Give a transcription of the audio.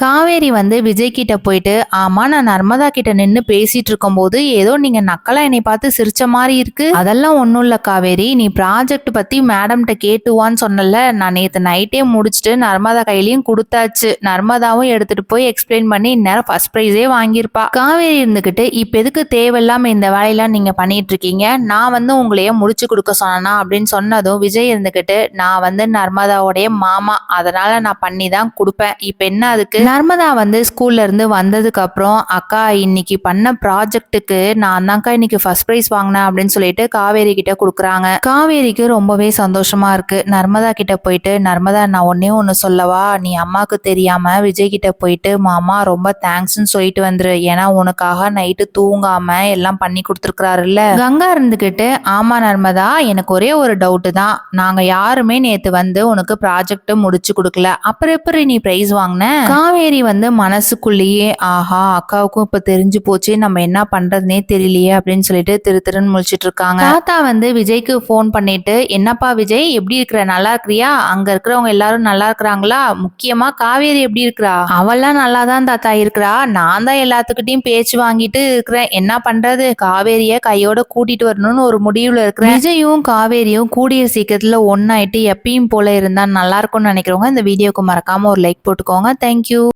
காவேரி வந்து விஜய் கிட்ட போயிட்டு, ஆமா நான் நர்மதா கிட்ட நின்னு பேசிட்டு இருக்கும்போது ஏதோ நீங்க நக்கலா என்னை பார்த்து சிரிச்ச மாதிரி இருக்கு. அதெல்லாம் ஒண்ணும் இல்ல காவேரி, நீ ப்ராஜெக்ட் பத்தி மேடம்கிட்ட கேட்டுவான்னு சொன்னல, நான் நேத்து நைட்டே முடிச்சுட்டு நர்மதா கையிலயும் கொடுத்தாச்சு. நர்மதாவும் எடுத்துட்டு போய் எக்ஸ்பிளைன் பண்ணி இந்நேரம் ஃபர்ஸ்ட் ப்ரைஸே வாங்கியிருப்பா. காவேரி இருந்துகிட்டு இப்ப எதுக்கு தேவையில்லாம இந்த வேலையெல்லாம் நீங்க பண்ணிட்டு இருக்கீங்க, நான் வந்து உங்களையே முடிச்சு கொடுக்க சொன்னா அப்படின்னு சொன்னதும் விஜய் இருந்துகிட்டு, நான் வந்து நர்மதாவுடைய மாமா, அதனால நான் பண்ணி தான் கொடுப்பேன். இப்ப என்ன அதுக்கு. நர்மதா வந்து ஸ்கூல்ல இருந்து வந்ததுக்கு அப்புறம், அக்கா இன்னைக்கு பண்ண ப்ராஜெக்ட்டுக்கு நான் தான்க்கா இன்னைக்கு ஃபர்ஸ்ட் ப்ரைஸ் வாங்கினேன் அப்படின்னு சொல்லிட்டு காவேரி கிட்ட கொடுக்குறாங்க. காவேரிக்கு ரொம்பவே சந்தோஷமா இருக்கு. நர்மதா கிட்ட போயிட்டு, நர்மதா நான் ஒன்னே ஒன்னு சொல்லவா, நீ அம்மாக்கு தெரியாம விஜய் கிட்ட போயிட்டு மாமா ரொம்ப தேங்க்ஸ்ன்னு சொல்லிட்டு வந்துரு, ஏன்னா உனக்காக நைட்டு தூங்காம எல்லாம் பண்ணி கொடுத்துருக்காருல்ல. கங்கா இருந்துகிட்டு, ஆமா நர்மதா எனக்கு ஒரே ஒரு டவுட் தான், நாங்க யாருமே நேத்து வந்து உனக்கு ப்ராஜெக்ட் முடிச்சு கொடுக்கல, அப்புறம் எப்படி நீ பிரைஸ் வாங்கின. காவேரி வந்து மனசுக்குள்ளேயே, ஆஹா அக்காவுக்கும் இப்ப தெரிஞ்சு போச்சு, நம்ம என்ன பண்றதுனே தெரியலையே அப்படின்னு சொல்லிட்டு திருன்னு முழிச்சிட்டு இருக்காங்க. தாத்தா வந்து விஜய்க்கு போன் பண்ணிட்டு, என்னப்பா விஜய் எப்படி இருக்கிற, நல்லா இருக்கிறியா, அங்க இருக்கிறவங்க எல்லாரும் நல்லா இருக்கிறாங்களா, முக்கியமா காவேரி எப்படி இருக்கிறா. அவெல்லாம் நல்லா தான் தாத்தா இருக்கிறா, நான் தான் எல்லாத்துக்கிட்டையும் பேச்சு வாங்கிட்டு இருக்கிறேன், என்ன பண்றது, காவேரிய கையோட கூட்டிட்டு வரணும்னு ஒரு முடிவுல இருக்கிறேன். விஜயும் காவேரியும் கூடிய சீக்கிரத்துல ஒன்னாயிட்டு எப்பயும் போல இருந்தா நல்லா இருக்கும்னு நினைக்கிறவங்க இந்த வீடியோக்கு மறக்காம ஒரு லைக் போட்டுக்கோங்க. தேங்க்யூ.